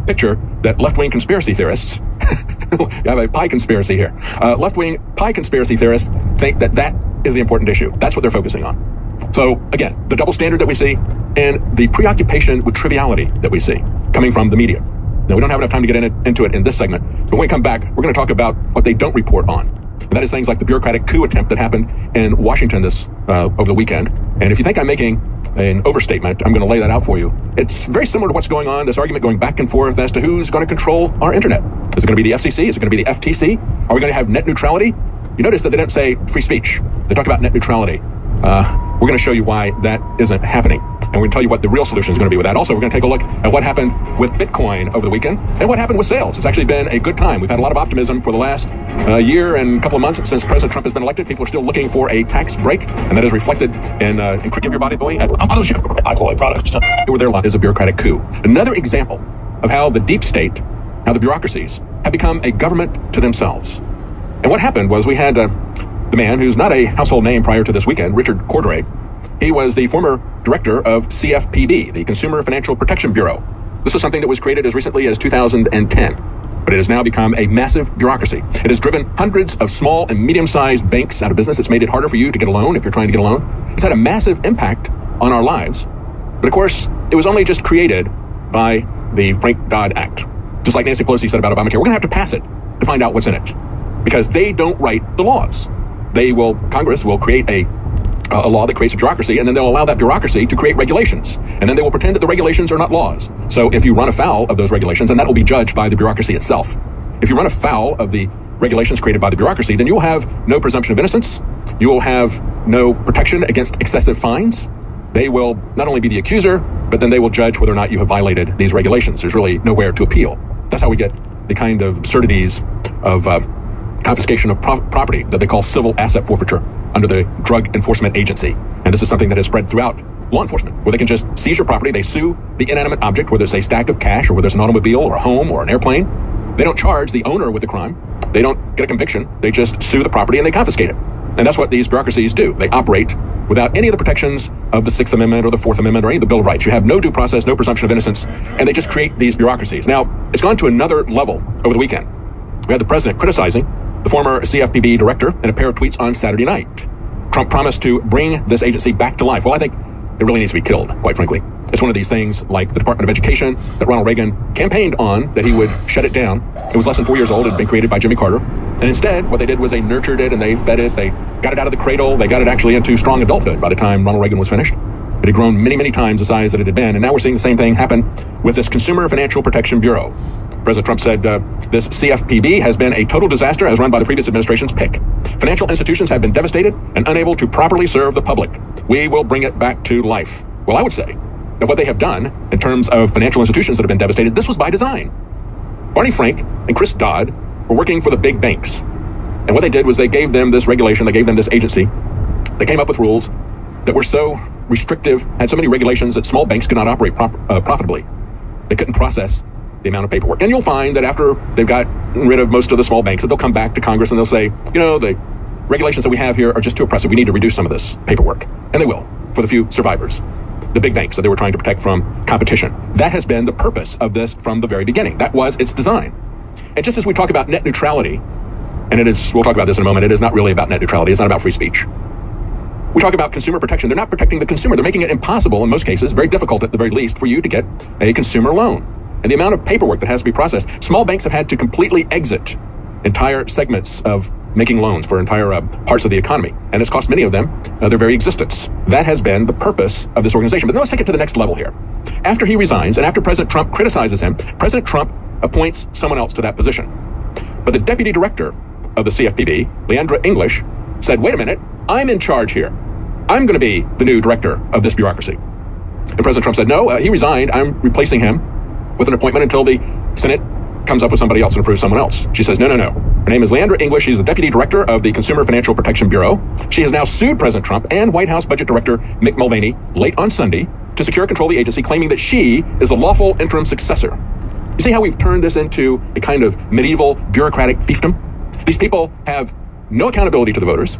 picture that left-wing conspiracy theorists, you have a pie conspiracy here, left-wing pie conspiracy theorists think that that is the important issue. That's what they're focusing on. So again, the double standard that we see and the preoccupation with triviality that we see coming from the media. Now, we don't have enough time to get into it in this segment, but when we come back, we're going to talk about what they don't report on. And that is things like the bureaucratic coup attempt that happened in Washington over the weekend. And if you think I'm making an overstatement, I'm going to lay that out for you. It's very similar to what's going on, this argument going back and forth as to who's going to control our internet. Is it going to be the FCC? Is it going to be the FTC? Are we going to have net neutrality? You notice that they don't say free speech. They talk about net neutrality. We're going to show you why that isn't happening. And we're going to tell you what the real solution is going to be with that. Also, we're going to take a look at what happened with Bitcoin over the weekend and what happened with sales. It's actually been a good time. We've had a lot of optimism for the last year and a couple of months since President Trump has been elected. People are still looking for a tax break, and that is reflected in Give Your Body Boy at alcohol products. Where there is a bureaucratic coup. Another example of how the deep state, how the bureaucracies have become a government to themselves. And what happened was we had the man who's not a household name prior to this weekend, Richard Cordray. He was the former director of CFPB, the Consumer Financial Protection Bureau. This is something that was created as recently as 2010, but it has now become a massive bureaucracy. It has driven hundreds of small and medium-sized banks out of business. It's made it harder for you to get a loan if you're trying to get a loan. It's had a massive impact on our lives. But of course, it was only just created by the Frank-Dodd Act. Just like Nancy Pelosi said about Obamacare, we're going to have to pass it to find out what's in it, because they don't write the laws. Congress will create a law that creates a bureaucracy, and then they'll allow that bureaucracy to create regulations. And then they will pretend that the regulations are not laws. So if you run afoul of those regulations, and that will be judged by the bureaucracy itself. If you run afoul of the regulations created by the bureaucracy, then you will have no presumption of innocence. You will have no protection against excessive fines. They will not only be the accuser, but then they will judge whether or not you have violated these regulations. There's really nowhere to appeal. That's how we get the kind of absurdities of confiscation of property that they call civil asset forfeiture under the Drug Enforcement Agency. And this is something that has spread throughout law enforcement, where they can just seize your property. They sue the inanimate object, whether it's a stack of cash or whether it's an automobile or a home or an airplane. They don't charge the owner with the crime. They don't get a conviction. They just sue the property and they confiscate it. And that's what these bureaucracies do. They operate without any of the protections of the Sixth Amendment or the Fourth Amendment or any of the Bill of Rights. You have no due process, no presumption of innocence, and they just create these bureaucracies. Now, it's gone to another level over the weekend. We had the president criticizing the former CFPB director in a pair of tweets on Saturday night. Trump promised to bring this agency back to life. Well, I think it really needs to be killed, quite frankly. It's one of these things like the Department of Education that Ronald Reagan campaigned on, that he would shut it down. It was less than 4 years old. It had been created by Jimmy Carter. And instead, what they did was they nurtured it and they fed it. They got it out of the cradle. They got it actually into strong adulthood by the time Ronald Reagan was finished. It had grown many, many times the size that it had been. And now we're seeing the same thing happen with this Consumer Financial Protection Bureau. President Trump said this CFPB has been a total disaster as run by the previous administration's pick. Financial institutions have been devastated and unable to properly serve the public. We will bring it back to life. Well, I would say that what they have done in terms of financial institutions that have been devastated, this was by design. Barney Frank and Chris Dodd were working for the big banks. And what they did was they gave them this regulation, they gave them this agency. They came up with rules that were so restrictive, had so many regulations that small banks could not operate profitably. They couldn't process the amount of paperwork. And you'll find that after they've gotten rid of most of the small banks, that they'll come back to Congress and they'll say, you know, the regulations that we have here are just too oppressive. We need to reduce some of this paperwork. And they will, for the few survivors, the big banks that they were trying to protect from competition. That has been the purpose of this from the very beginning. That was its design. And just as we talk about net neutrality, and we'll talk about this in a moment, it is not really about net neutrality. It's not about free speech. We talk about consumer protection. They're not protecting the consumer. They're making it impossible, in most cases, very difficult at the very least, for you to get a consumer loan. And the amount of paperwork that has to be processed. Small banks have had to completely exit entire segments of making loans for entire parts of the economy. And it's cost many of them their very existence. That has been the purpose of this organization. But now let's take it to the next level here. After he resigns and after President Trump criticizes him, President Trump appoints someone else to that position. But the deputy director of the CFPB, Leandra English, said, wait a minute, I'm in charge here. I'm going to be the new director of this bureaucracy. And President Trump said, no, he resigned. I'm replacing him with an appointment until the Senate comes up with somebody else and approves someone else. She says, no. Her name is Leandra English. She's the deputy director of the Consumer Financial Protection Bureau. She has now sued President Trump and White House Budget Director Mick Mulvaney late on Sunday to secure control of the agency, claiming that she is a lawful interim successor. You see how we've turned this into a kind of medieval bureaucratic fiefdom? These people have no accountability to the voters.